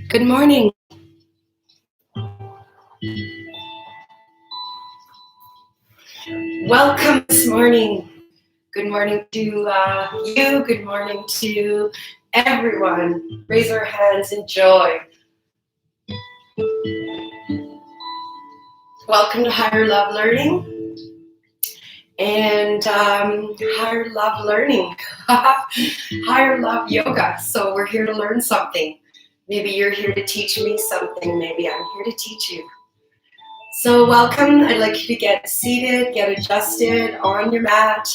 Good morning. Welcome this morning. Good morning to you. Good morning to everyone. Raise our hands in joy. Welcome to Higher Love Learning and Higher Love Learning, Higher Love Yoga. So we're here to learn something. Maybe you're here to teach me something. Maybe I'm here to teach you. So welcome. I'd like you to get seated, get adjusted on your mat,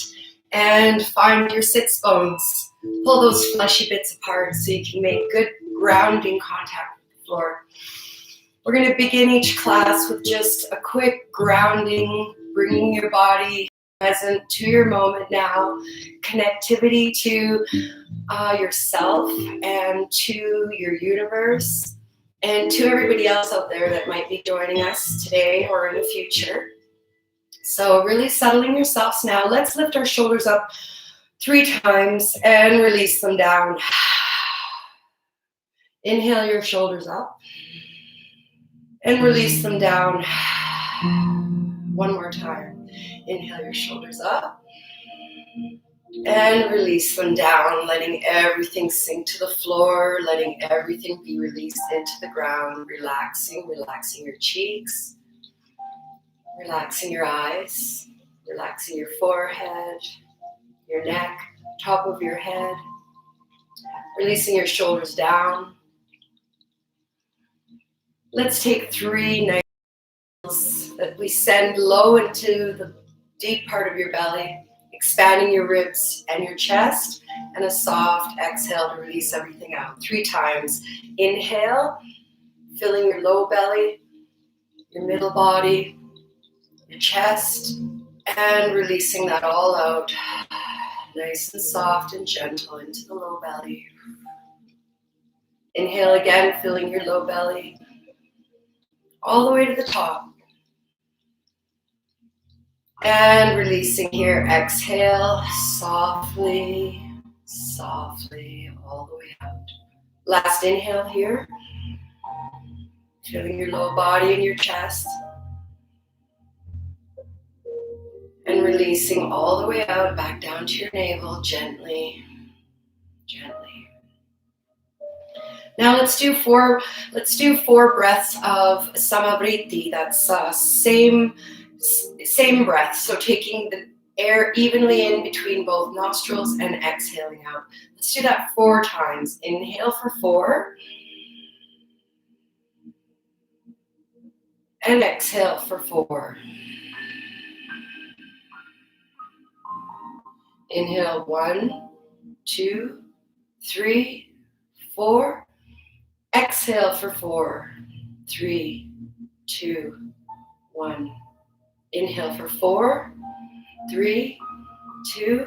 and find your sits bones. Pull those fleshy bits apart so you can make good grounding contact with the floor. We're going to begin each class with just a quick grounding, bringing your body present to your moment now, connectivity to yourself and to your universe, and to everybody else out there that might be joining us today or in the future. So really settling yourselves now. Let's lift our shoulders up 3 times and release them down. Inhale your shoulders up and release them down. One more time. Inhale your shoulders up and release them down, letting everything sink to the floor, letting everything be released into the ground, relaxing your cheeks, relaxing your eyes, relaxing your forehead, your neck, top of your head, releasing your shoulders down. Let's take 3 nice breaths that we send low into the deep part of your belly, expanding your ribs and your chest, and a soft exhale to release everything out. 3 times. Inhale, filling your low belly, your middle body, your chest, and releasing that all out. Nice and soft and gentle into the low belly. Inhale again, filling your low belly, all the way to the top. And releasing here, exhale, softly, softly, all the way out. Last inhale here, filling your low body and your chest. And releasing all the way out, back down to your navel, gently, gently. Now let's do 4 breaths of Samavriti. That's same breath. So taking the air evenly in between both nostrils and exhaling out. Let's do that 4 times. Inhale for 4. And exhale for 4. Inhale 1, 2, 3, 4. Exhale for 4, 3, 2, 1. Inhale for 4, 3, 2,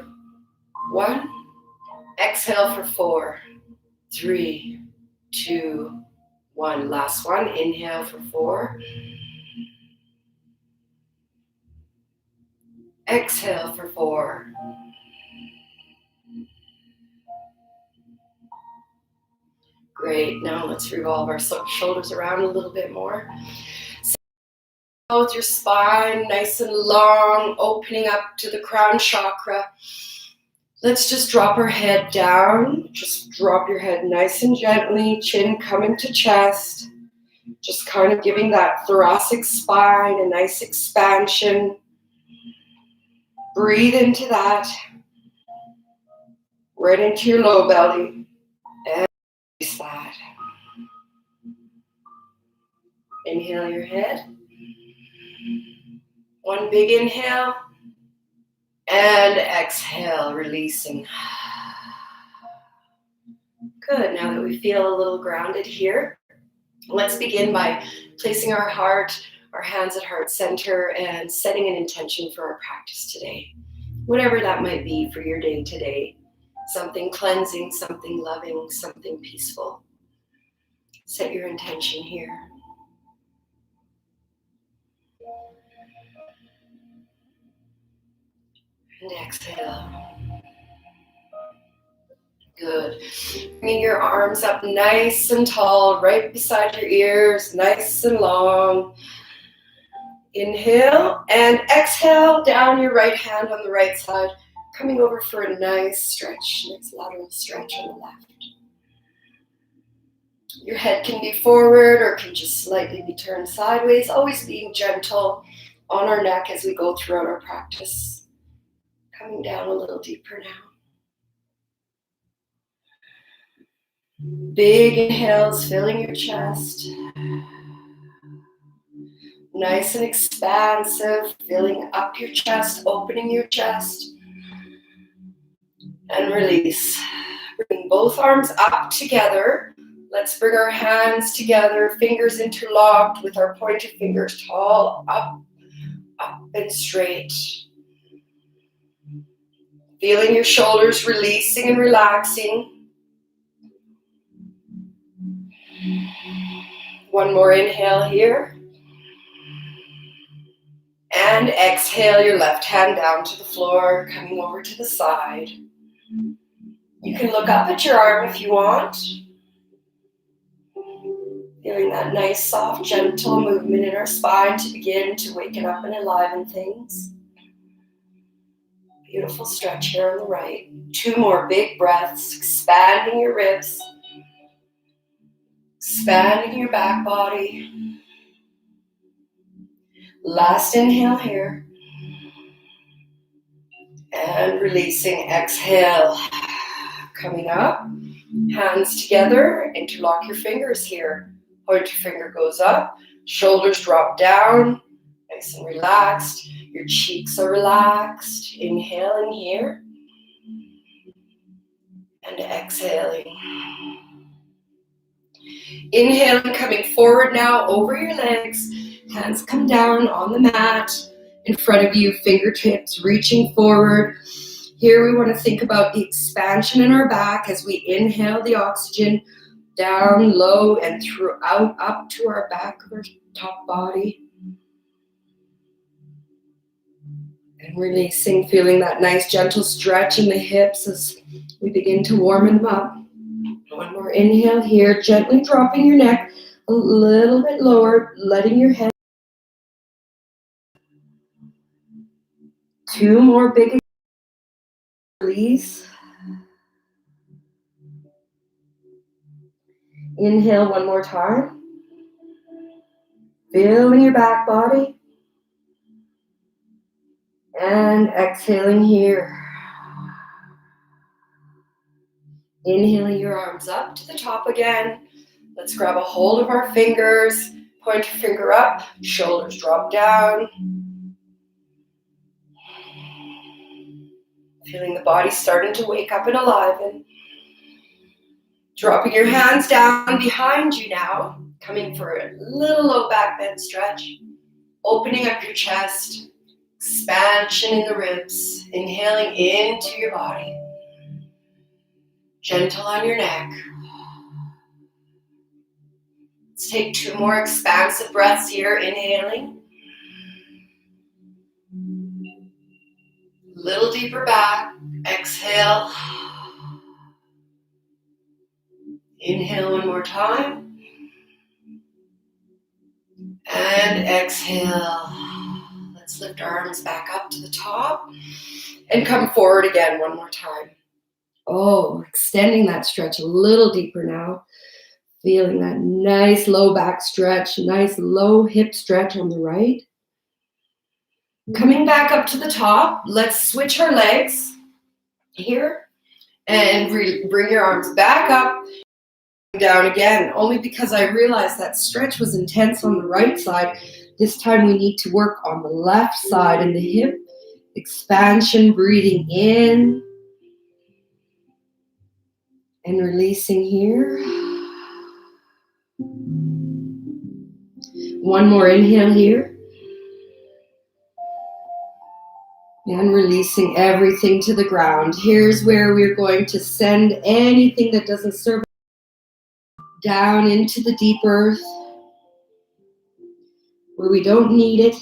1. Exhale for 4, 3, 2, 1. Last one. Inhale for 4. Exhale for 4. Great. Now let's revolve our shoulders around a little bit more. With your spine nice and long, opening up to the crown chakra. Let's just drop our head down. Just drop your head nice and gently, chin coming to chest. Just kind of giving that thoracic spine a nice expansion. Breathe into that. Right into your low belly. And release that. Inhale your head. One big inhale. And exhale, releasing. Good. Now that we feel a little grounded here, let's begin by placing our hands at heart center and setting an intention for our practice today. Whatever that might be for your day today. Something cleansing, something loving, something peaceful. Set your intention here. And exhale. Good. Bringing your arms up nice and tall, right beside your ears, nice and long. Inhale and exhale down your right hand on the right side, coming over for a nice stretch, nice lateral stretch on the left. Your head can be forward or can just slightly be turned sideways, always being gentle on our neck as we go throughout our practice. Coming down a little deeper now. Big inhales, filling your chest. Nice and expansive, filling up your chest, opening your chest. And release. Bring both arms up together. Let's bring our hands together, fingers interlocked with our pointed fingers tall, up and straight. Feeling your shoulders releasing and relaxing. One more inhale here. And exhale your left hand down to the floor, coming over to the side. You can look up at your arm if you want. Feeling that nice, soft, gentle movement in our spine to begin to waken up and enliven things. Beautiful stretch here on the right. 2 more big breaths, expanding your ribs, expanding your back body. Last inhale here. And releasing, exhale. Coming up, hands together, interlock your fingers here. Pointer finger goes up, shoulders drop down, nice and relaxed. Your cheeks are relaxed. Inhaling here. And exhaling. Inhaling, coming forward now over your legs. Hands come down on the mat. In front of you, fingertips reaching forward. Here we want to think about the expansion in our back as we inhale the oxygen down low and throughout up to our back of our top body. And releasing, feeling that nice gentle stretch in the hips as we begin to warm them up. One more inhale here, gently dropping your neck a little bit lower, letting your head. 2 more big release. Inhale one more time. Feeling your back body. And exhaling here. Inhaling your arms up to the top again. Let's grab a hold of our fingers. Point your finger up, shoulders drop down. Feeling the body starting to wake up and aliven. Dropping your hands down behind you now. Coming for a little low back bend stretch. Opening up your chest. Expansion in the ribs. Inhaling into your body. Gentle on your neck. Let's take 2 more expansive breaths here. Inhaling. Little deeper back. Exhale. Inhale one more time. And exhale. Let's lift our arms back up to the top. And come forward again one more time. Oh, extending that stretch a little deeper now. Feeling that nice low back stretch, nice low hip stretch on the right. Coming back up to the top, let's switch our legs here and bring your arms back up, down again, only because I realized that stretch was intense on the right side. This time we need to work on the left side and the hip expansion, breathing in and releasing here. One more inhale here. And releasing everything to the ground. Here's where we're going to send anything that doesn't serve down into the deep earth, where we don't need it.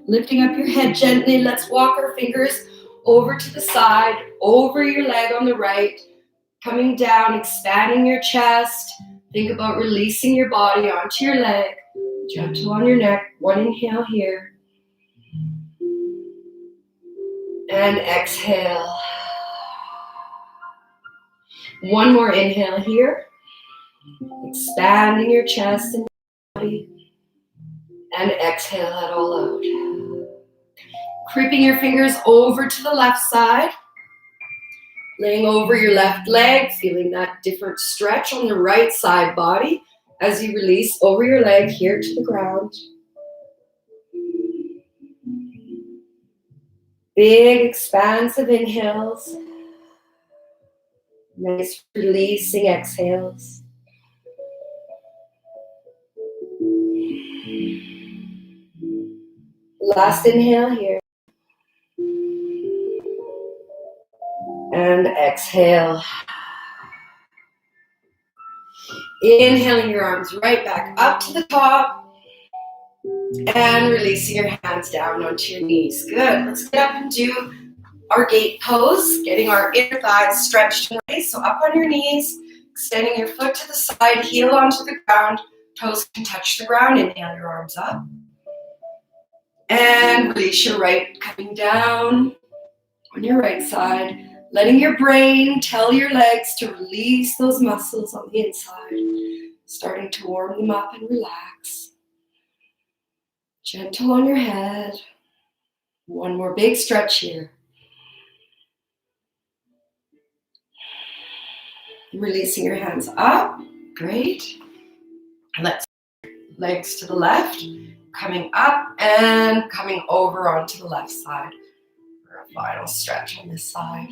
Lifting up your head gently, let's walk our fingers over to the side, over your leg on the right, coming down, expanding your chest. Think about releasing your body onto your leg, gentle on your neck. One inhale here. And exhale. One more inhale here. Expanding your chest and your body. And exhale that all out. Creeping your fingers over to the left side. Laying over your left leg, feeling that different stretch on the right side body as you release over your leg here to the ground. Big expansive inhales. Nice releasing exhales. Last inhale here. And exhale. Inhaling your arms right back up to the top. And releasing your hands down onto your knees. Good. Let's get up and do our gait pose. Getting our inner thighs stretched and raised. So up on your knees. Extending your foot to the side. Heel onto the ground. Toes can touch the ground. Inhale your arms up. And release your right, coming down on your right side. Letting your brain tell your legs to release those muscles on the inside. Starting to warm them up and relax. Gentle on your head. One more big stretch here. Releasing your hands up. Great. Let's legs to the left. Coming up and coming over onto the left side. For a final stretch on this side.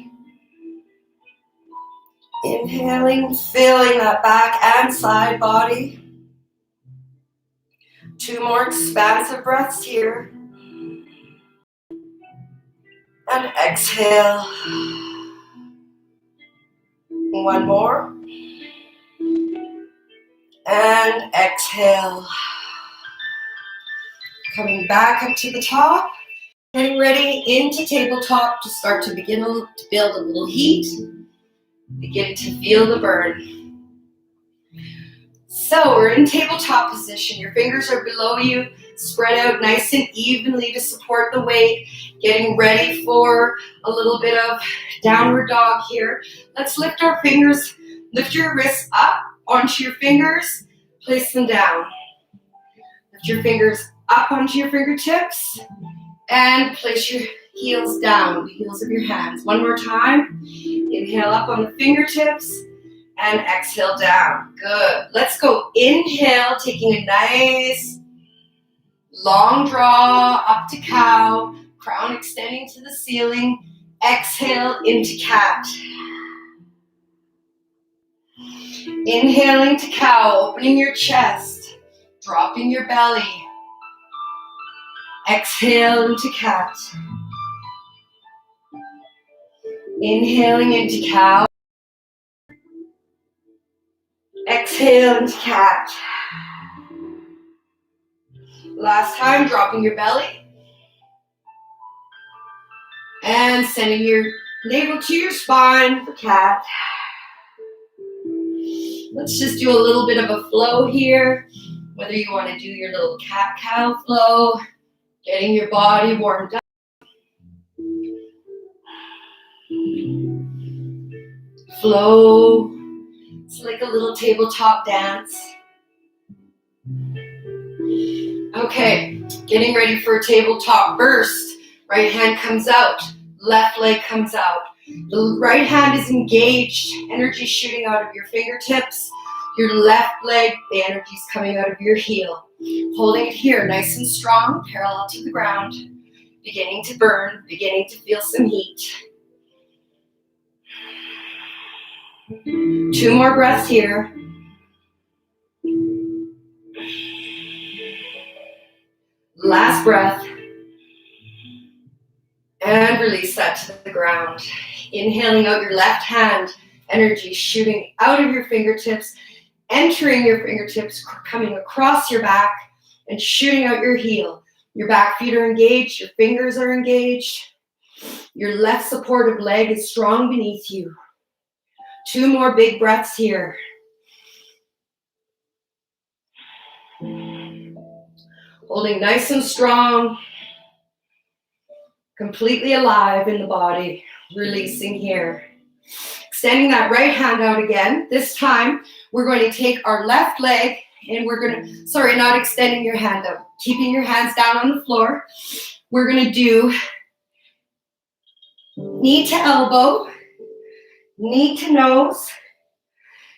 Inhaling, feeling that back and side body. 2 more expansive breaths here. And exhale. 1 more. And exhale. Coming back up to the top. Getting ready into tabletop to start to begin to build a little heat. Begin to feel the burn. So we're in tabletop position. Your fingers are below you, spread out nice and evenly to support the weight. Getting ready for a little bit of downward dog here. Let's lift our fingers, lift your wrists up onto your fingers, place them down. Lift your fingers up onto your fingertips and place your heels down, the heels of your hands. One more time. Inhale up on the fingertips. And exhale down. Good. Let's go. Inhale, taking a nice long draw up to cow. Crown extending to the ceiling. Exhale into cat. Inhaling to cow, opening your chest. Dropping your belly. Exhale into cat. Inhaling into cow. Exhale into cat. Last time, dropping your belly. And sending your navel to your spine for cat. Let's just do a little bit of a flow here. Whether you want to do your little cat-cow flow. Getting your body warmed up. Flow. It's like a little tabletop dance. Okay, getting ready for a tabletop burst. Right hand comes out, left leg comes out. The right hand is engaged, energy shooting out of your fingertips. Your left leg, the energy is coming out of your heel. Holding it here, nice and strong, parallel to the ground. Beginning to burn, beginning to feel some heat. 2 more breaths here. Last breath. And release that to the ground. Inhaling out your left hand, energy shooting out of your fingertips, entering your fingertips, coming across your back, and shooting out your heel. Your back feet are engaged, your fingers are engaged. Your left supportive leg is strong beneath you. 2 more big breaths here. Holding nice and strong. Completely alive in the body. Releasing here. Extending that right hand out again. This time, we're going to take our left leg and we're going to, sorry, not extending your hand out. Keeping your hands down on the floor. We're going to do knee to elbow, knee to nose,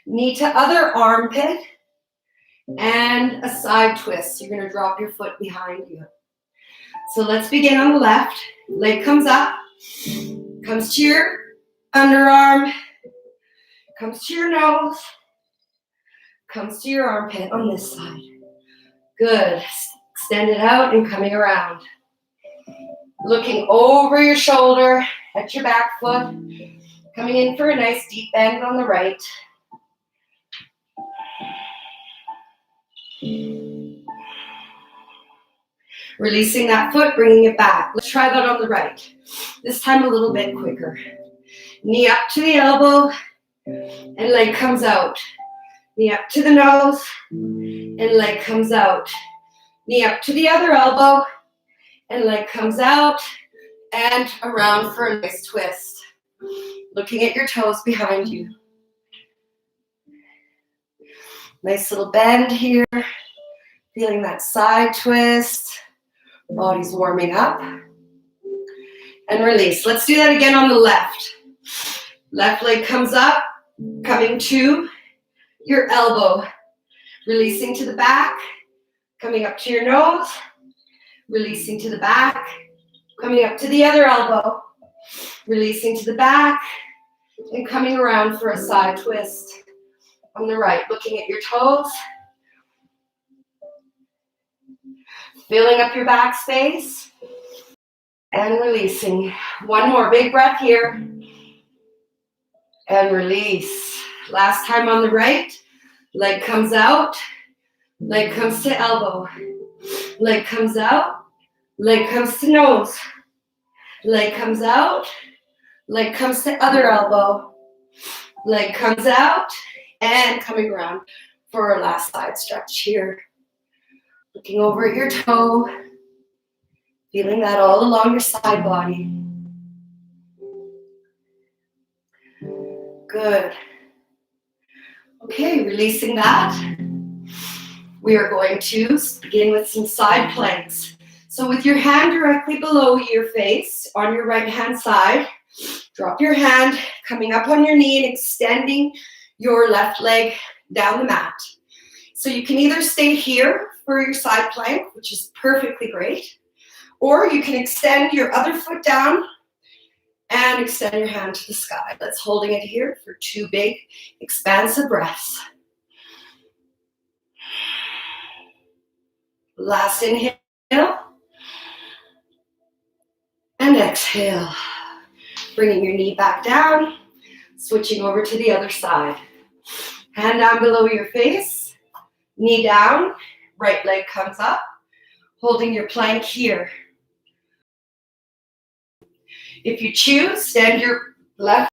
knee to other armpit, and a side twist. You're going to drop your foot behind you. So let's begin on the left. Leg comes up, comes to your underarm, comes to your nose, comes to your armpit on this side. Good. Extend it out and coming around. Looking over your shoulder at your back foot. Coming in for a nice deep bend on the right. Releasing that foot, bringing it back. Let's try that on the right. This time a little bit quicker. Knee up to the elbow and leg comes out. Knee up to the nose and leg comes out. Knee up to the other elbow and leg comes out and around for a nice twist. Looking at your toes behind you. Nice little bend here. Feeling that side twist. Body's warming up. And release. Let's do that again on the left. Left leg comes up, coming to your elbow. Releasing to the back, coming up to your nose. Releasing to the back, coming up to the other elbow. Releasing to the back, and coming around for a side twist. On the right, looking at your toes. Filling up your back space. And releasing. One more big breath here. And release. Last time on the right. Leg comes out. Leg comes to elbow. Leg comes out. Leg comes to nose. Leg comes out. Leg comes to other elbow. Leg comes out. And coming around for our last side stretch here. Looking over at your toe. Feeling that all along your side body. Good. Okay, releasing that. We are going to begin with some side planks. So with your hand directly below your face, on your right hand side, drop your hand, coming up on your knee and extending your left leg down the mat. So you can either stay here for your side plank, which is perfectly great, or you can extend your other foot down and extend your hand to the sky. Let's holding it here for 2 big, expansive breaths. Last inhale. And exhale. Bringing your knee back down. Switching over to the other side. Hand down below your face. Knee down. Right leg comes up. Holding your plank here. If you choose, stand your left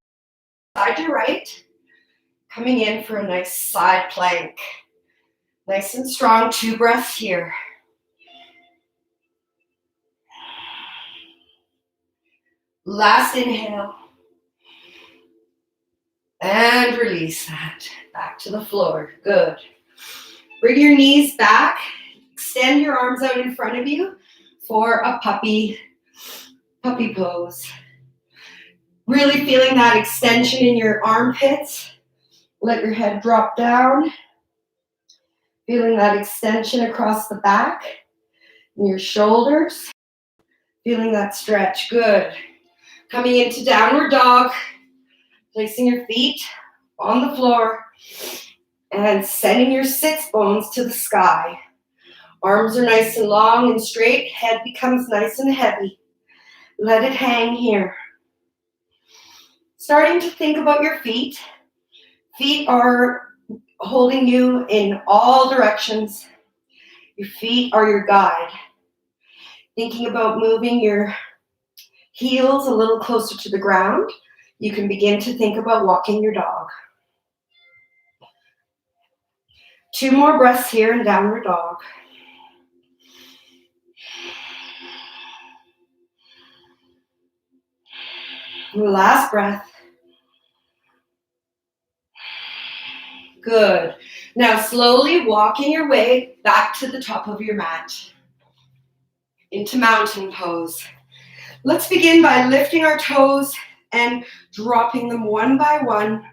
side to right. Coming in for a nice side plank. Nice and strong, 2 breaths here. Last inhale. And release that. Back to the floor. Good. Bring your knees back. Extend your arms out in front of you for a puppy pose. Really feeling that extension in your armpits. Let your head drop down. Feeling that extension across the back and your shoulders. Feeling that stretch. Good. Coming into downward dog. Placing your feet on the floor and sending your sits bones to the sky. Arms are nice and long and straight. Head becomes nice and heavy. Let it hang here. Starting to think about your feet. Feet are holding you in all directions. Your feet are your guide. Thinking about moving your Heels a little closer to the ground. You can begin to think about walking your dog. 2 more breaths here in downward dog. Last breath. Good. Now slowly walking your way back to the top of your mat. Into mountain pose. Let's begin by lifting our toes and dropping them one by one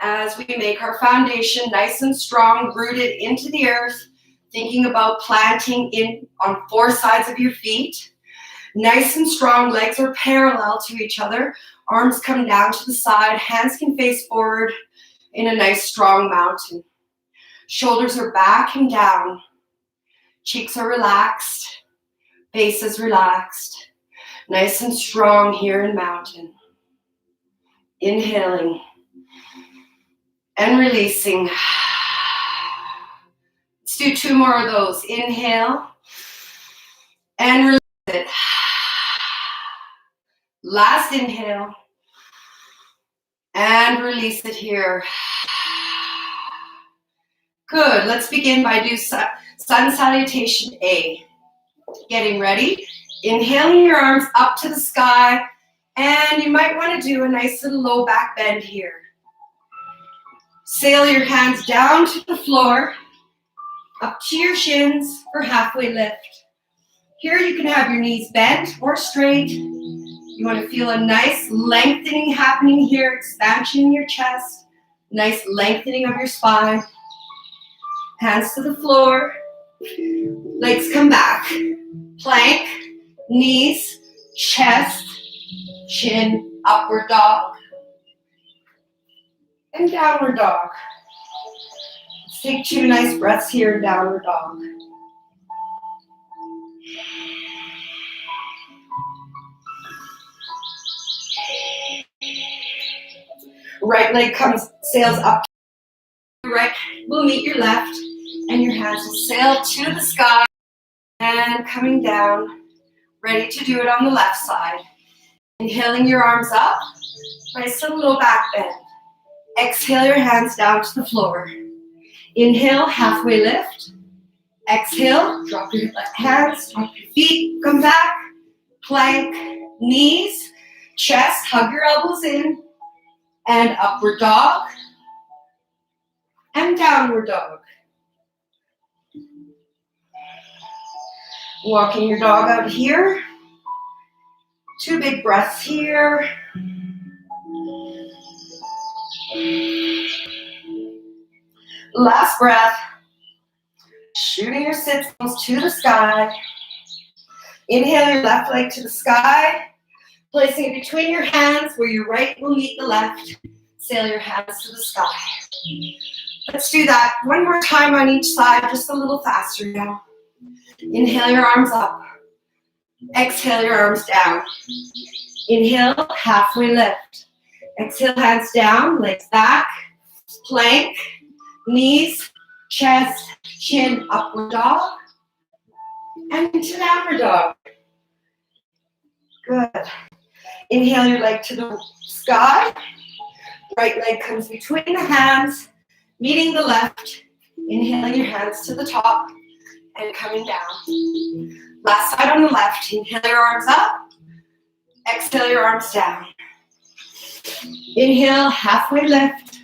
as we make our foundation nice and strong, rooted into the earth, thinking about planting in on 4 sides of your feet. Nice and strong, legs are parallel to each other. Arms come down to the side, hands can face forward in a nice strong mountain. Shoulders are back and down. Cheeks are relaxed. Face is relaxed. Nice and strong here in mountain. Inhaling and releasing. Let's do 2 more of those. Inhale and release it. Last inhale and release it here. Good. Let's begin by do sun salutation A. Getting ready. Inhaling your arms up to the sky, and you might want to do a nice little low back bend here. Sail your hands down to the floor, up to your shins for halfway lift. Here you can have your knees bent or straight. You want to feel a nice lengthening happening here, expansion in your chest, nice lengthening of your spine. Hands to the floor, legs come back. Plank, knees, chest, chin, upward dog, and downward dog. Let's take 2 nice breaths here in downward dog. Right leg sails up. Right will meet your left, and your hands will sail to the sky and coming down. Ready to do it on the left side. Inhaling your arms up, nice little low back bend. Exhale your hands down to the floor. Inhale, halfway lift. Exhale, drop your hands, drop your feet, come back. Plank, knees, chest, hug your elbows in. And upward dog. And downward dog. Walking your dog out here. 2 big breaths here. Last breath. Shooting your sit bones to the sky. Inhale your left leg to the sky. Placing it between your hands where your right will meet the left. Sail your hands to the sky. Let's do that 1 more time on each side, just a little faster now. Inhale your arms up. Exhale your arms down. Inhale, halfway lift. Exhale, hands down, legs back. Plank, knees, chest, chin, upward dog. And into downward dog. Good. Inhale your leg to the sky. Right leg comes between the hands, meeting the left. Inhaling your hands to the top and coming down. Last side on the left. Inhale your arms up. Exhale your arms down. Inhale, halfway lift.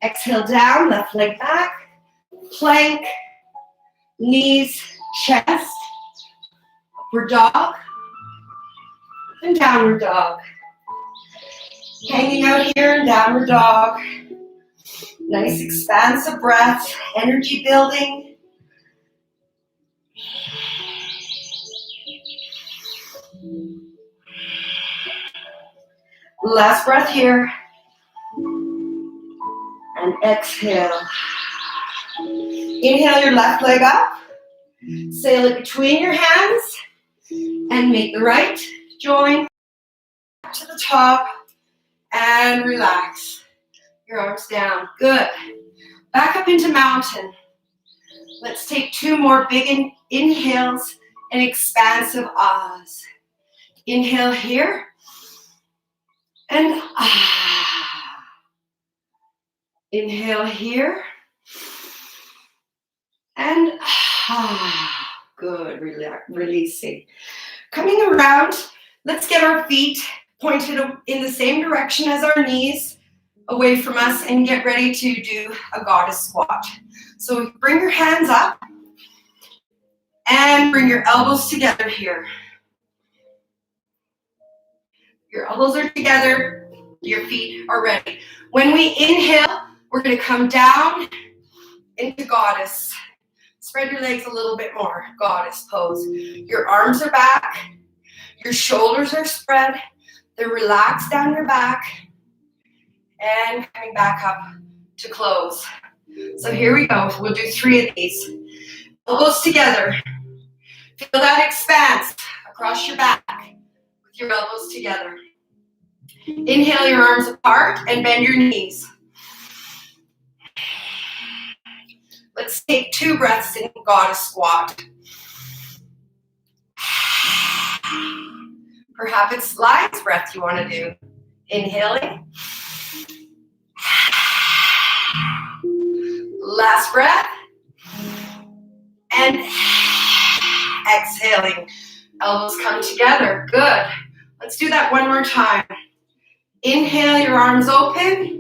Exhale down, left leg back. Plank, knees, chest. Upward dog. And downward dog. Hanging out here in downward dog. Nice expansive breath, energy building. Last breath here. And exhale. Inhale your left leg up. Sail it between your hands. And make the right join to the top. And relax. Your arms down. Good. Back up into mountain. Let's take 2 more big inhales and expansive ahs. Inhale here. And inhale here. And good, releasing. Coming around, let's get our feet pointed in the same direction as our knees, away from us, and get ready to do a goddess squat. So bring your hands up and bring your elbows together here. Your elbows are together, your feet are ready. When we inhale, we're going to come down into goddess. Spread your legs a little bit more, goddess pose. Your arms are back, your shoulders are spread, they're relaxed down your back, and coming back up to close. So here we go, we'll do 3 of these. Elbows together, feel that expanse across your back with your elbows together. Inhale your arms apart and bend your knees. Let's take 2 breaths in goddess squat. Perhaps it's lion's breath you want to do. Inhaling. Last breath. And exhaling. Elbows come together. Good. Let's do that one more time. Inhale, your arms open.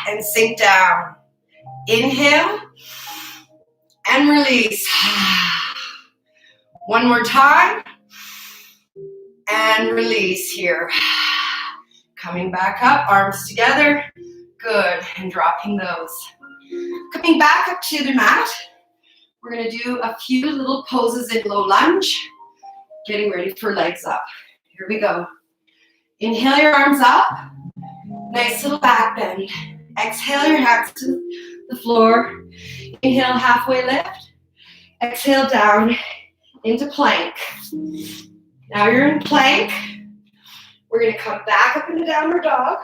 And sink down. Inhale. And release. One more time. And release here. Coming back up, arms together. Good. And dropping those. Coming back up to the mat. We're going to do a few little poses in low lunge. Getting ready for legs up. Here we go. Inhale your arms up. Nice little back bend. Exhale your hands to the floor. Inhale, halfway lift. Exhale down into plank. Now you're in plank. We're going to come back up into downward dog.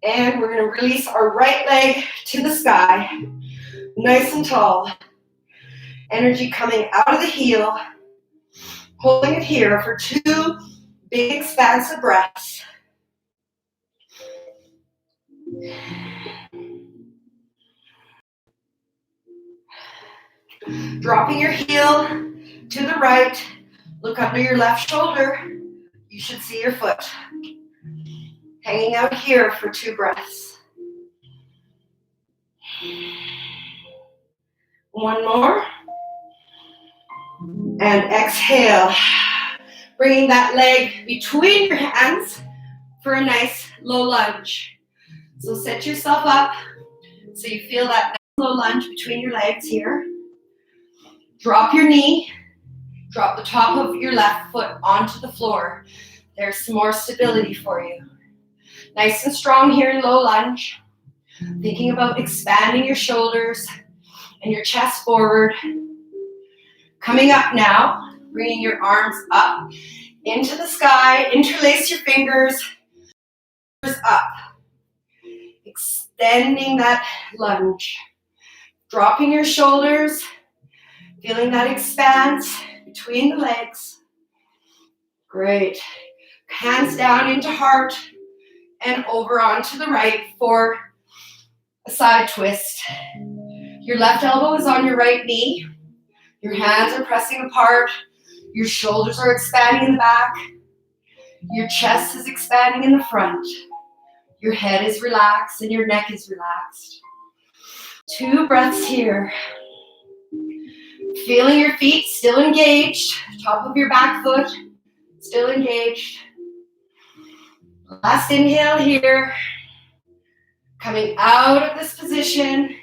And we're going to release our right leg to the sky. Nice and tall. Energy coming out of the heel. Holding it here for 2 big expansive breaths. Dropping your heel to the right. Look under your left shoulder. You should see your foot. Hanging out here for 2 breaths. One more. And exhale. Bringing that leg between your hands for a nice low lunge. So set yourself up so you feel that nice low lunge between your legs here. Drop your knee. Drop the top of your left foot onto the floor. There's some more stability for you. Nice and strong here in low lunge. Thinking about expanding your shoulders and your chest forward. Coming up now, bringing your arms up into the sky. Interlace your fingers. Up. Extending that lunge. Dropping your shoulders. Feeling that expanse between the legs. Great. Hands down into heart and over onto the right for a side twist. Your left elbow is on your right knee. Your hands are pressing apart. Your shoulders are expanding in the back. Your chest is expanding in the front. Your head is relaxed and your neck is relaxed. 2 breaths here. Feeling your feet still engaged. Top of your back foot still engaged. Last inhale here. Coming out of this position.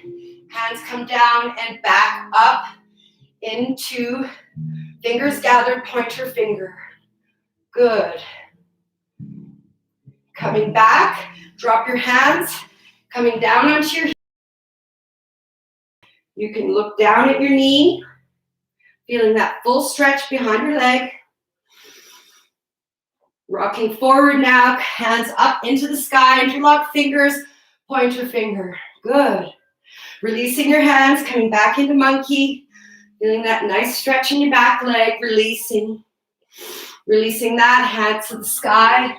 Hands come down and back up into fingers gathered, pointer finger. Good. Coming back, drop your hands, coming down onto your heel. You can look down at your knee, feeling that full stretch behind your leg. Rocking forward now, hands up into the sky, interlock fingers, pointer finger. Good. Releasing your hands, coming back into monkey. Feeling that nice stretch in your back leg, releasing. Releasing that, hands to the sky,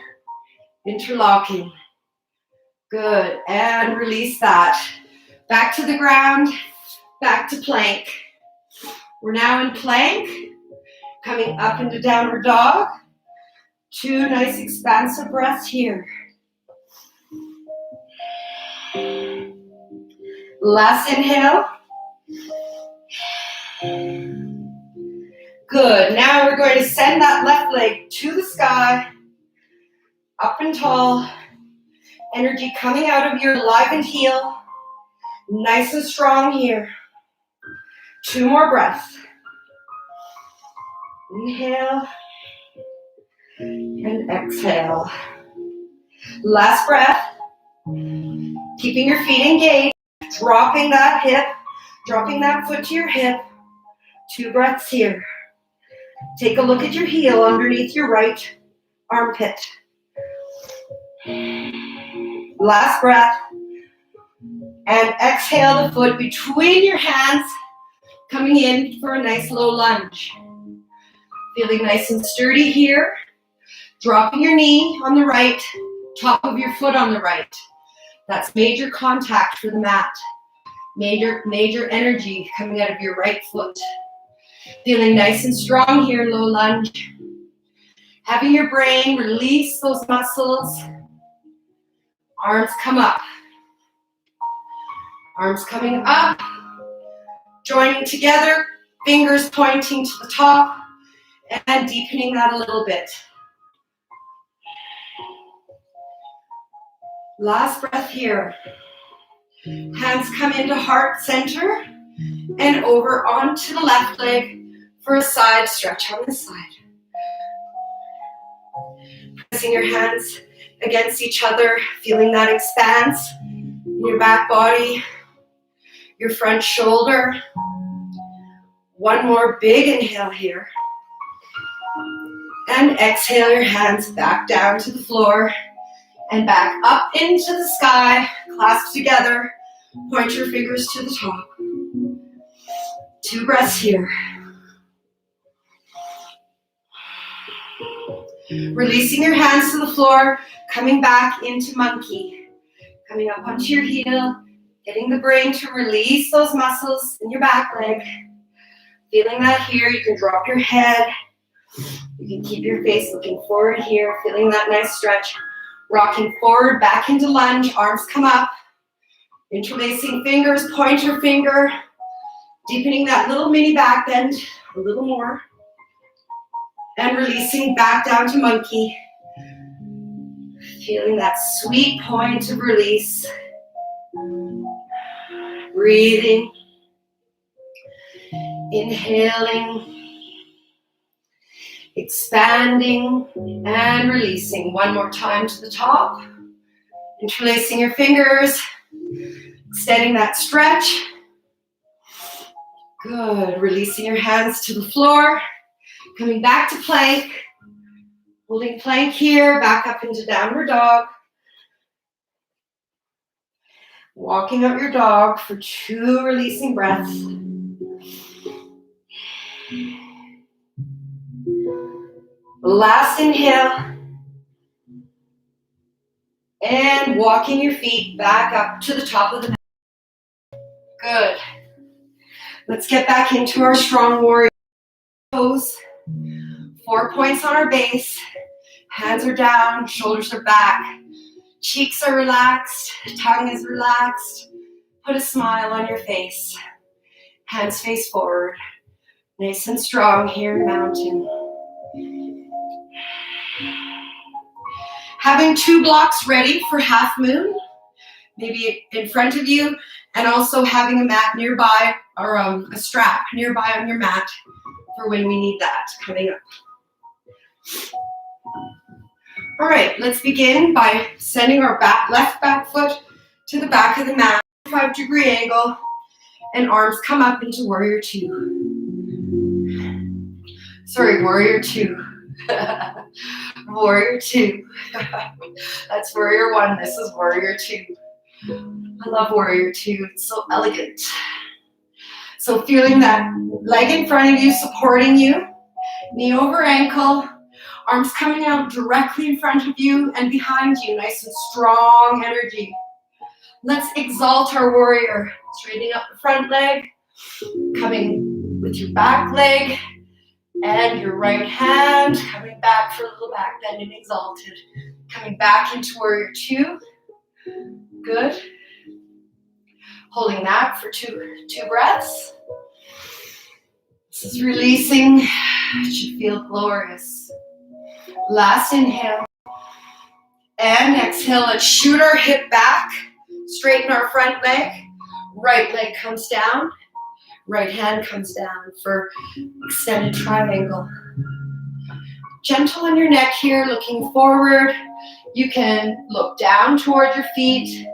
interlocking. Good, and release that. Back to the ground, back to plank. We're now in plank, coming up into downward dog. 2 nice expansive breaths here. Last inhale. Good. Now we're going to send that left leg to the sky, up and tall. Energy coming out of your aligned heel. Nice and strong here. 2 more breaths. Inhale and exhale. Last breath. Keeping your feet engaged. Dropping that hip. Dropping that foot to your hip. 2 breaths here. Take a look at your heel underneath your right armpit. Last breath. And exhale the foot between your hands, coming in for a nice low lunge. Feeling nice and sturdy here. Dropping your knee on the right, top of your foot on the right. That's major contact for the mat. Major energy coming out of your right foot. Feeling nice and strong here, low lunge. Having your brain release those muscles. Arms come up. Arms coming up. Joining together, fingers pointing to the top, and deepening that a little bit. Last breath here. Hands come into heart center and over onto the left leg for a side stretch on this side. Pressing your hands against each other, feeling that expanse in your back body, your front shoulder. 1 more big inhale here. And exhale your hands back down to the floor and back up into the sky. Clasp together. Point your fingers to the top. 2 breaths here. Releasing your hands to the floor, coming back into monkey. Coming up onto your heel, getting the brain to release those muscles in your back leg. Feeling that here, you can drop your head. You can keep your face looking forward here, feeling that nice stretch. Rocking forward, back into lunge, arms come up. Interlacing fingers, pointer finger. Deepening that little mini back bend a little more. And releasing back down to monkey. Feeling that sweet point of release. Breathing. Inhaling. Expanding and releasing. 1 more time to the top. Interlacing your fingers. Extending that stretch. Good. Releasing your hands to the floor. Coming back to plank. Holding plank here. Back up into downward dog. Walking up your dog for 2 releasing breaths. Last inhale. And walking your feet back up to the top of the mat. Good. Let's get back into our strong warrior pose. 4 points on our base. Hands are down, shoulders are back. Cheeks are relaxed, tongue is relaxed. Put a smile on your face. Hands face forward. Nice and strong here in mountain. Having 2 blocks ready for half moon, maybe in front of you, and also having a mat nearby, or a strap nearby on your mat for when we need that coming up. All right, let's begin by sending our left back foot to the back of the mat, 5-degree angle, and arms come up into warrior 2. Sorry, warrior 2. Warrior 2. That's warrior 1. This is warrior 2. I love warrior 2. It's so elegant. So feeling that leg in front of you, supporting you, knee over ankle, arms coming out directly in front of you and behind you, nice and strong energy. Let's exalt our warrior, straightening up the front leg, coming with your back leg and your right hand, coming back for a little back bend and exalted. Coming back into warrior two. Good. Holding that for two breaths. This is releasing. It should feel glorious. Last inhale. And exhale. Let's shoot our hip back. Straighten our front leg. Right leg comes down. Right hand comes down for extended triangle. Gentle on your neck here, looking forward. You can look down toward your feet.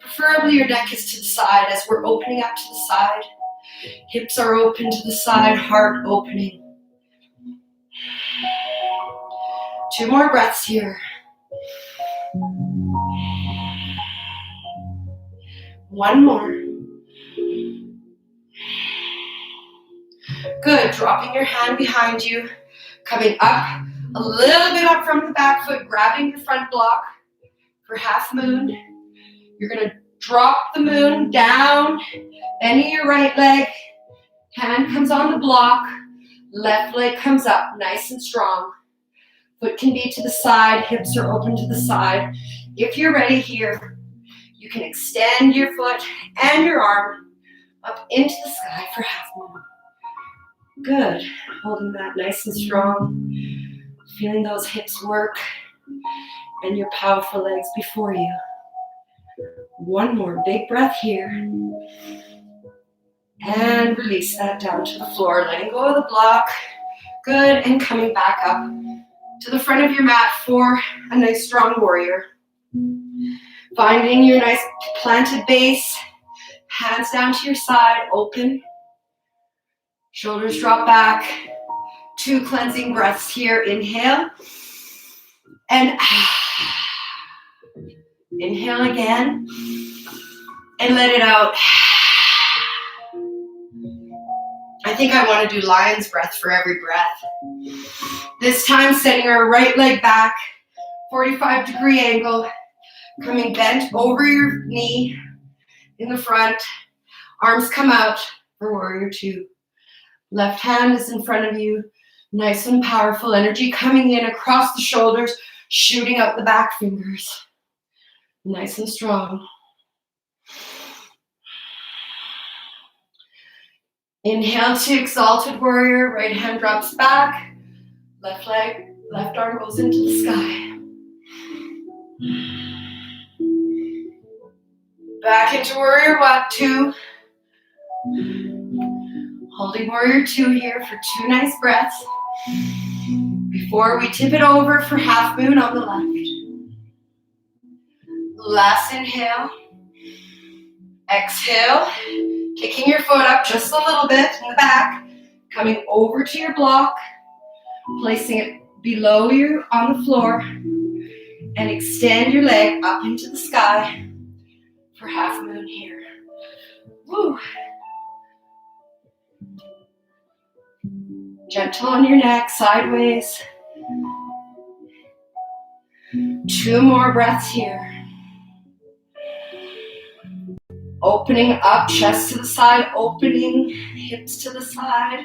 Preferably your neck is to the side as we're opening up to the side. Hips are open to the side, heart opening. 2 more breaths here. 1 more. Good, dropping your hand behind you, coming up, a little bit up from the back foot, grabbing your front block for half moon. You're gonna drop the moon down, bending your right leg, hand comes on the block, left leg comes up, nice and strong. Foot can be to the side, hips are open to the side. If you're ready here, you can extend your foot and your arm up into the sky for half moon. Good, holding that nice and strong, feeling those hips work and your powerful legs before you. 1 more big breath here. And release that down to the floor, letting go of the block. Good, and coming back up to the front of your mat for a nice strong warrior. Finding your nice planted base, hands down to your side, open. Shoulders drop back. 2 cleansing breaths here. Inhale. And inhale again. And let it out. I think I want to do lion's breath for every breath. This time, setting our right leg back, 45-degree angle, coming bent over your knee in the front. Arms come out for warrior two. Left hand is in front of you. Nice and powerful energy coming in across the shoulders, shooting out the back fingers. Nice and strong. Inhale to exalted warrior. Right hand drops back. Left leg, left arm goes into the sky. Back into warrior two. Holding warrior two here for 2 nice breaths. Before we tip it over for half moon on the left. Last inhale. Exhale. Kicking your foot up just a little bit in the back. Coming over to your block. Placing it below you on the floor. And extend your leg up into the sky for half moon here. Woo. Gentle on your neck, sideways. 2 more breaths here. Opening up, chest to the side, opening, hips to the side.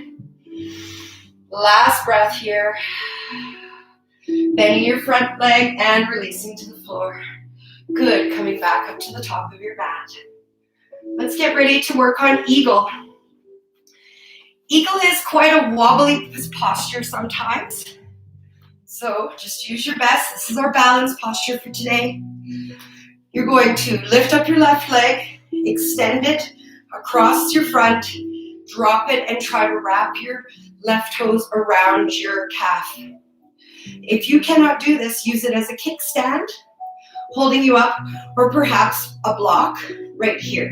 Last breath here. Bending your front leg and releasing to the floor. Good, coming back up to the top of your mat. Let's get ready to work on eagle. Eagle is quite a wobbly posture sometimes. So just use your best. This is our balance posture for today. You're going to lift up your left leg, extend it across your front, drop it, and try to wrap your left toes around your calf. If you cannot do this, use it as a kickstand, holding you up, or perhaps a block right here.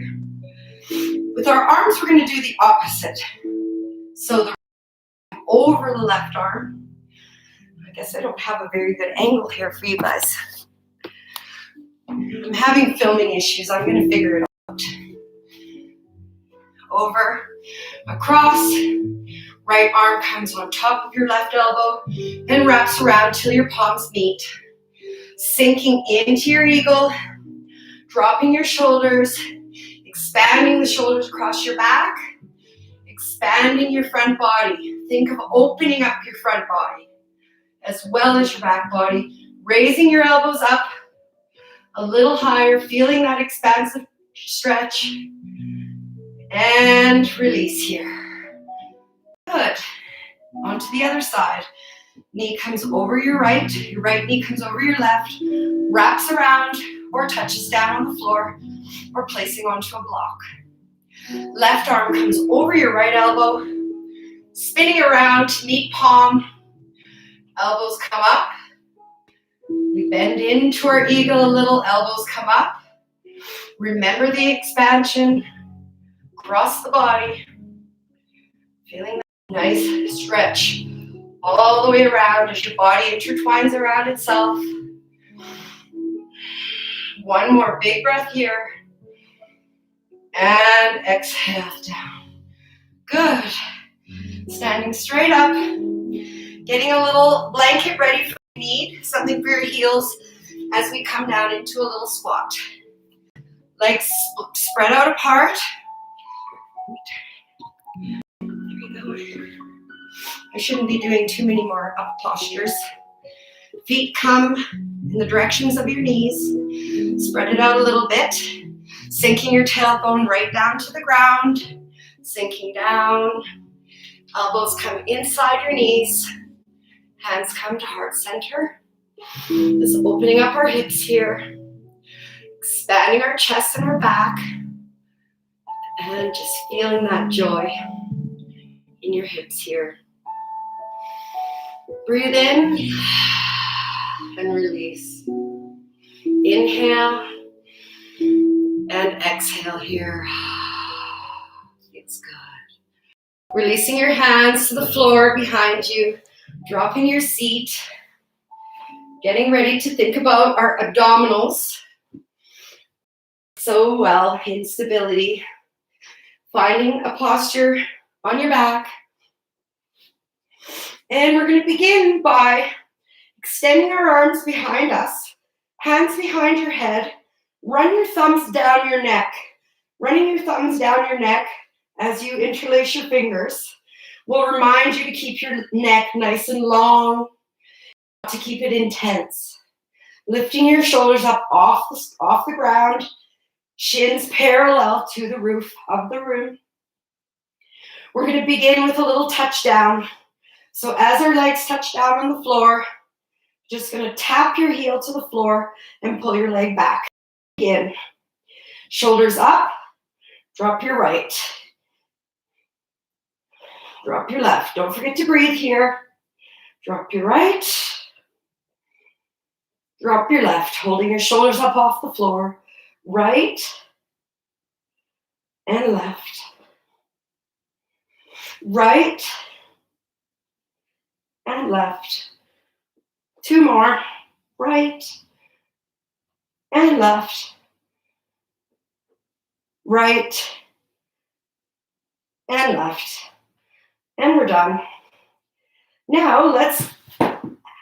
With our arms, we're going to do the opposite. So the right over the left arm. I guess I don't have a very good angle here for you guys. I'm having filming issues. I'm going to figure it out. Over. across. Right arm comes on top of your left elbow and wraps around till your palms meet. Sinking into your eagle, dropping your shoulders, expanding the shoulders across your back, expanding your front body. Think of opening up your front body as well as your back body, raising your elbows up a little higher, feeling that expansive stretch, and release here. Good. Onto the other side. Knee comes over your right knee comes over your left, wraps around or touches down on the floor or placing onto a block. Left arm comes over your right elbow, spinning around to meet palm. Elbows come up. We bend into our eagle a little, elbows come up. Remember the expansion across the body. Feeling that nice stretch all the way around as your body intertwines around itself. One more big breath here. And exhale down. Good. Standing straight up. Getting a little blanket ready for your need. Something for your heels as we come down into a little squat. Legs spread out apart. There we go. I shouldn't be doing too many more up postures. Feet come in the directions of your knees. Spread it out a little bit. Sinking your tailbone right down to the ground. Sinking down. Elbows come inside your knees. Hands come to heart center. Just opening up our hips here. Expanding our chest and our back. And just feeling that joy in your hips here. Breathe in and release. Inhale and exhale here. Feels good. Releasing your hands to the floor behind you. Dropping your seat. Getting ready to think about our abdominals. So well in stability. Finding a posture on your back. And we're going to begin by extending our arms behind us, hands behind your head. Run your thumbs down your neck. Running your thumbs down your neck as you interlace your fingers will remind you to keep your neck nice and long, to keep it intense. Lifting your shoulders up off the ground, shins parallel to the roof of the room. We're going to begin with a little touchdown. So as our legs touch down on the floor, just going to tap your heel to the floor and pull your leg back. Begin. Shoulders up, drop your right. Drop your left. Don't forget to breathe here. Drop your right. Drop your left, holding your shoulders up off the floor. Right and left. Right and left. Two more. Right and left. Right and left. And we're done. Now let's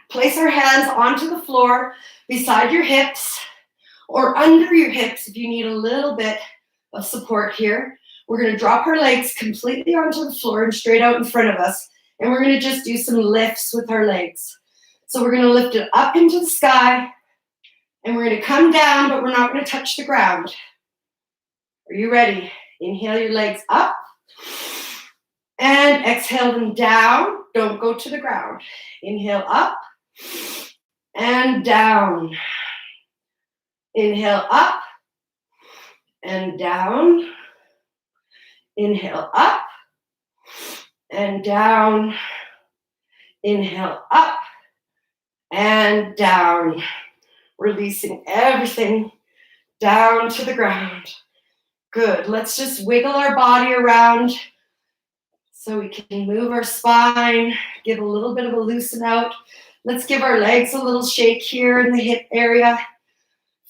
place our hands onto the floor beside your hips or under your hips if you need a little bit of support here. We're going to drop our legs completely onto the floor and straight out in front of us. And we're going to just do some lifts with our legs. So we're going to lift it up into the sky. And we're going to come down, but we're not going to touch the ground. Are you ready? Inhale your legs up. And exhale them down. Don't go to the ground. Inhale up. And down. Inhale up. And down. Inhale up. And down. Inhale up. And down. Releasing everything down to the ground. Good. Let's just wiggle our body around so we can move our spine, give a little bit of a loosen out. Let's give our legs a little shake here in the hip area.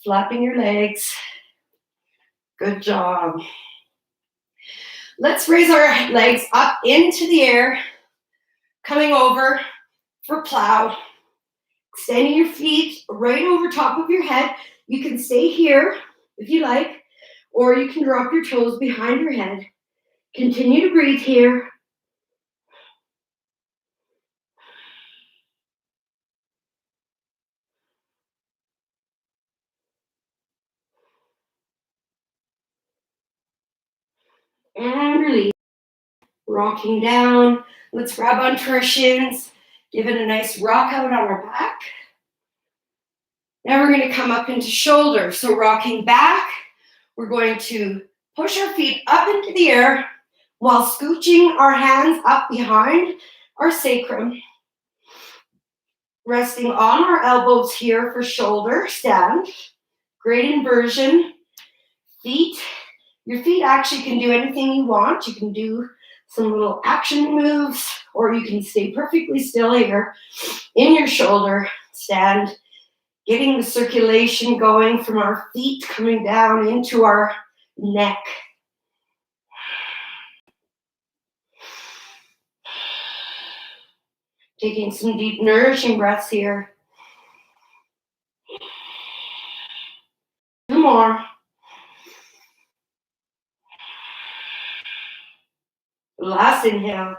Flapping your legs. Good job. Let's raise our legs up into the air, coming over for plow. Extending your feet right over top of your head. You can stay here if you like, or you can drop your toes behind your head. Continue to breathe here. And release. Rocking down. Let's grab onto our shins. Give it a nice rock out on our back. Now we're going to come up into shoulder. So rocking back, we're going to push our feet up into the air while scooching our hands up behind our sacrum. Resting on our elbows here for shoulder stand. Great inversion. Feet. Your feet actually can do anything you want. You can do some little action moves, or you can stay perfectly still here in your shoulder stand, getting the circulation going from our feet coming down into our neck. Taking some deep, nourishing breaths here. 2 more. Last inhale.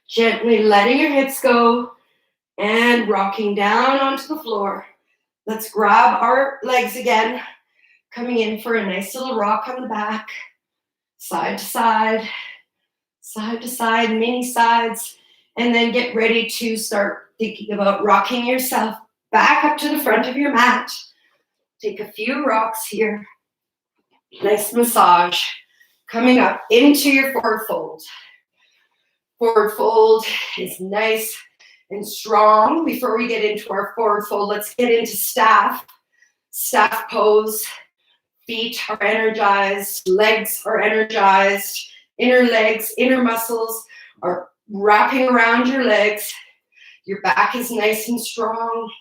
Gently letting your hips go and rocking down onto the floor. Let's grab our legs again, coming in for a nice little rock on the back, side to side, mini sides, and then get ready to start thinking about rocking yourself back up to the front of your mat. Take a few rocks here. Nice massage. Coming up into your forward fold. Forward fold is nice and strong. Before we get into our forward fold, let's get into staff. Staff pose. Feet are energized. Legs are energized. Inner legs, inner muscles are wrapping around your legs. Your back is nice and strong.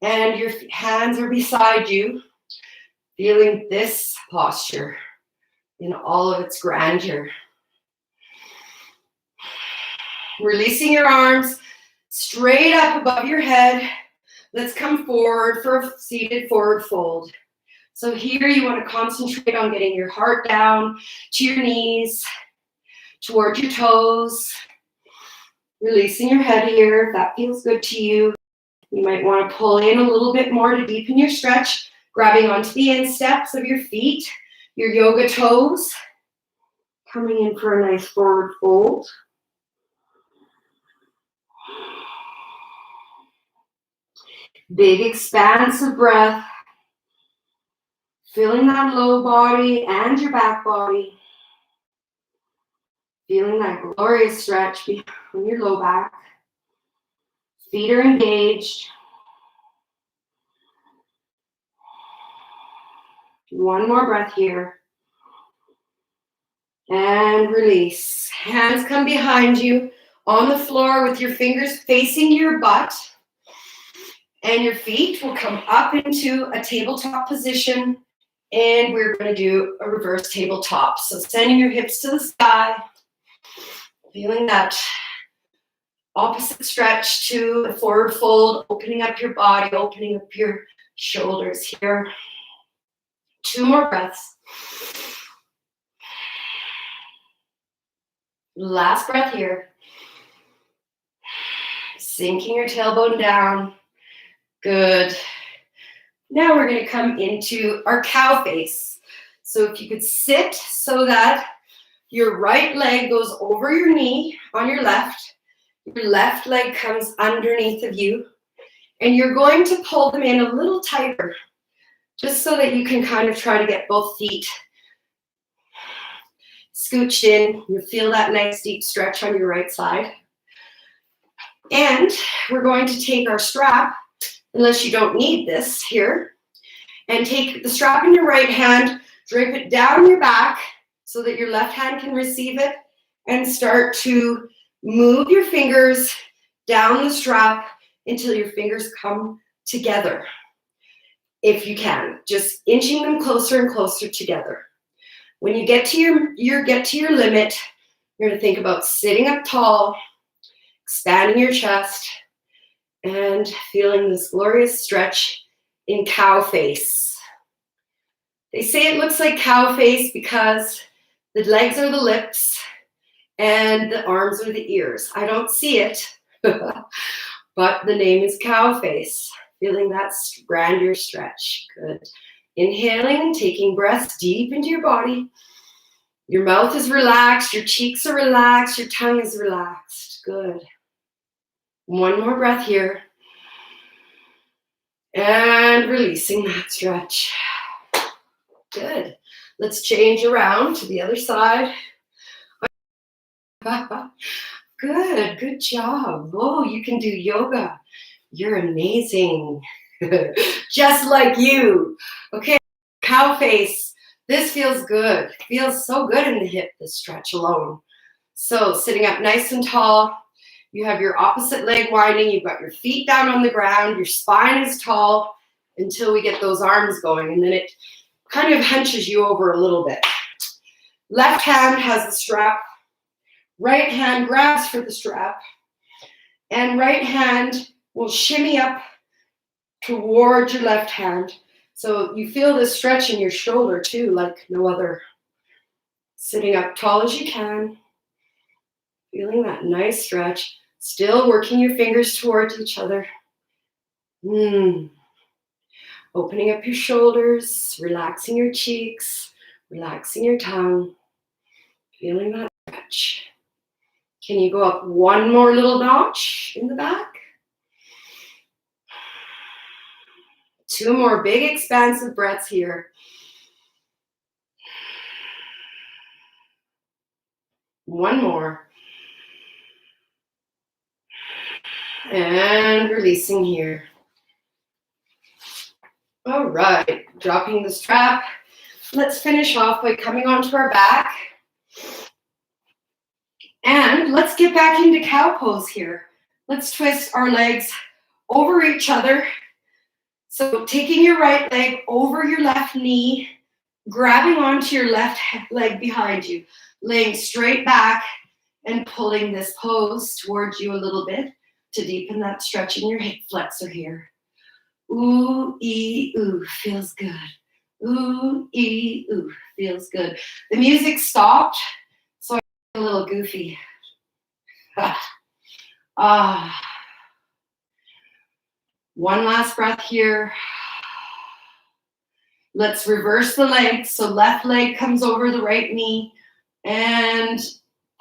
And your hands are beside you. Feeling this posture in all of its grandeur. Releasing your arms straight up above your head. Let's come forward for a seated forward fold. So here you want to concentrate on getting your heart down to your knees, towards your toes. Releasing your head here if that feels good to you. You might want to pull in a little bit more to deepen your stretch, grabbing onto the insteps of your feet, your yoga toes. Coming in for a nice forward fold. Big expansive breath. Feeling that low body and your back body. Feeling that glorious stretch behind your low back. Feet are engaged. One more breath here. And release. Hands come behind you on the floor with your fingers facing your butt. And your feet will come up into a tabletop position. And we're going to do a reverse tabletop. So sending your hips to the sky. Feeling that opposite stretch to the forward fold. Opening up your body. Opening up your shoulders here. 2 more breaths. Last breath here. Sinking your tailbone down. Good. Now we're going to come into our cow face. So if you could sit so that your right leg goes over your knee on your left leg comes underneath of you, and you're going to pull them in a little tighter, just so that you can kind of try to get both feet scooched in. You feel that nice deep stretch on your right side. And we're going to take our strap, unless you don't need this here, and take the strap in your right hand, drape it down your back so that your left hand can receive it, and start to move your fingers down the strap until your fingers come together. if you can, just inching them closer and closer together. When you get to your limit, you're going to think about sitting up tall, expanding your chest, and feeling this glorious stretch in cow face. They say it looks like cow face because the legs are the lips and the arms are the ears. I don't see it, but the name is cow face. Feeling that grandeur stretch. Good. Inhaling and taking breaths deep into your body. Your mouth is relaxed, your cheeks are relaxed, your tongue is relaxed. Good. One more breath here. And releasing that stretch. Good. Let's change around to the other side. Good job. Oh, you can do yoga. You're amazing. Just like you. Okay, cow face. This feels good. Feels so good in the hip, this stretch alone. So sitting up nice and tall. You have your opposite leg winding. You've got your feet down on the ground. Your spine is tall until we get those arms going. And then it kind of hunches you over a little bit. Left hand has the strap. Right hand grabs for the strap. And right hand will shimmy up towards your left hand. So you feel this stretch in your shoulder too, like no other. Sitting up tall as you can. Feeling that nice stretch. Still working your fingers towards each other. Opening up your shoulders, relaxing your cheeks, relaxing your tongue. Feeling that stretch. Can you go up one more little notch in the back? 2 more big expansive breaths here. One more. And releasing here. All right, dropping the strap. Let's finish off by coming onto our back. And let's get back into cow pose here. Let's twist our legs over each other. So taking your right leg over your left knee, grabbing onto your left leg behind you, laying straight back and pulling this pose towards you a little bit to deepen that stretch in your hip flexor here. Ooh, ee, ooh, feels good. Ooh, ee, ooh, feels good. The music stopped, so I feel a little goofy. One last breath here. Let's reverse the legs. So left leg comes over the right knee and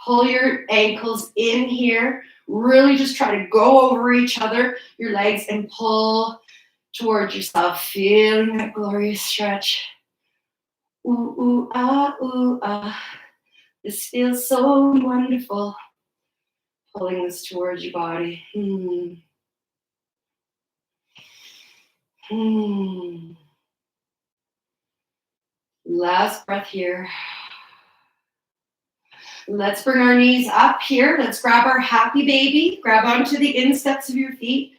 pull your ankles in here. Really just try to go over each other, your legs, and pull towards yourself. Feeling that glorious stretch. Ooh, ooh, ah. This feels so wonderful. Pulling this towards your body. Last breath here. Let's bring our knees up here. Let's grab our happy baby. Grab onto the insteps of your feet.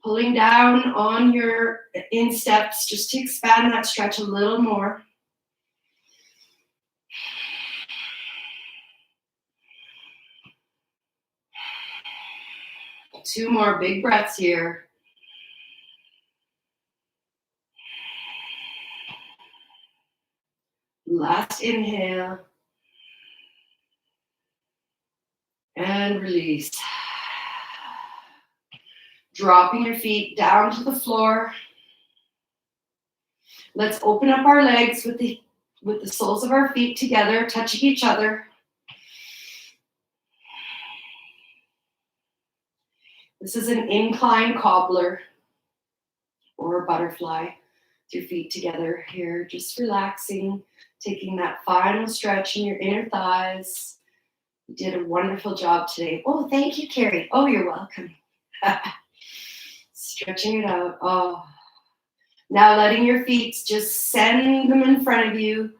Pulling down on your insteps just to expand that stretch a little more. Two more big breaths here. Last inhale. And release. Dropping your feet down to the floor. Let's open up our legs with the soles of our feet together, touching each other. This is an incline cobbler or a butterfly with your feet together here, just relaxing, taking that final stretch in your inner thighs. You did a wonderful job today. Oh, thank you, Carrie. Oh, you're welcome. Stretching it out. Oh. Now letting your feet, just send them in front of you,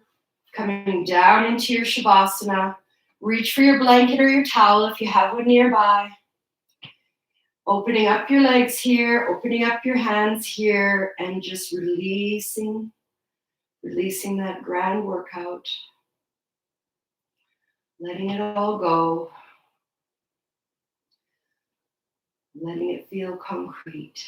coming down into your Shavasana. Reach for your blanket or your towel if you have one nearby. Opening up your legs here, opening up your hands here, and just releasing that grand workout. Letting it all go. Letting it feel concrete.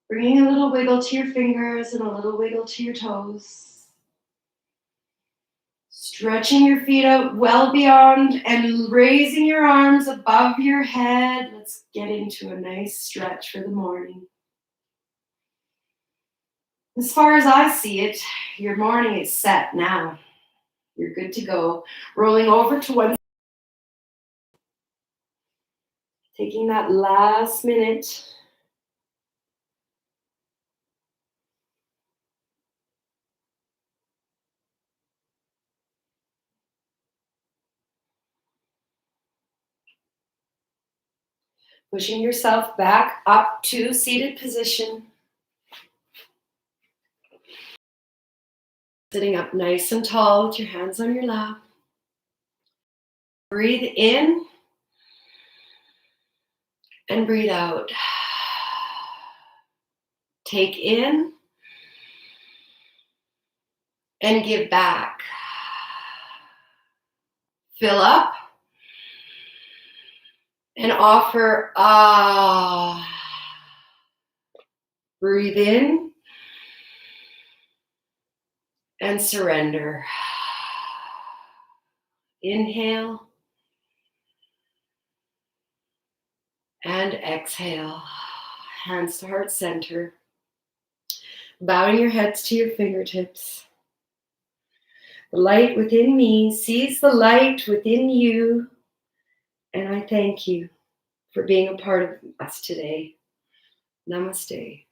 Bringing a little wiggle to your fingers and a little wiggle to your toes. Stretching your feet out well beyond and raising your arms above your head. Let's get into a nice stretch for the morning. As far as I see it, your morning is set now. You're good to go. Rolling over to one side. Taking that last minute. Pushing yourself back up to seated position. Sitting up nice and tall with your hands on your lap. Breathe in and breathe out. Take in and give back. Fill up and offer. Breathe in and surrender. Inhale and exhale. Hands to heart center. Bowing your heads to your fingertips. The light within me sees the light within you, and I thank you for being a part of us today. Namaste.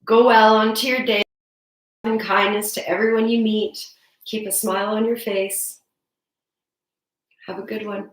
Go well onto your day. And kindness to everyone you meet. Keep a smile on your face. Have a good one.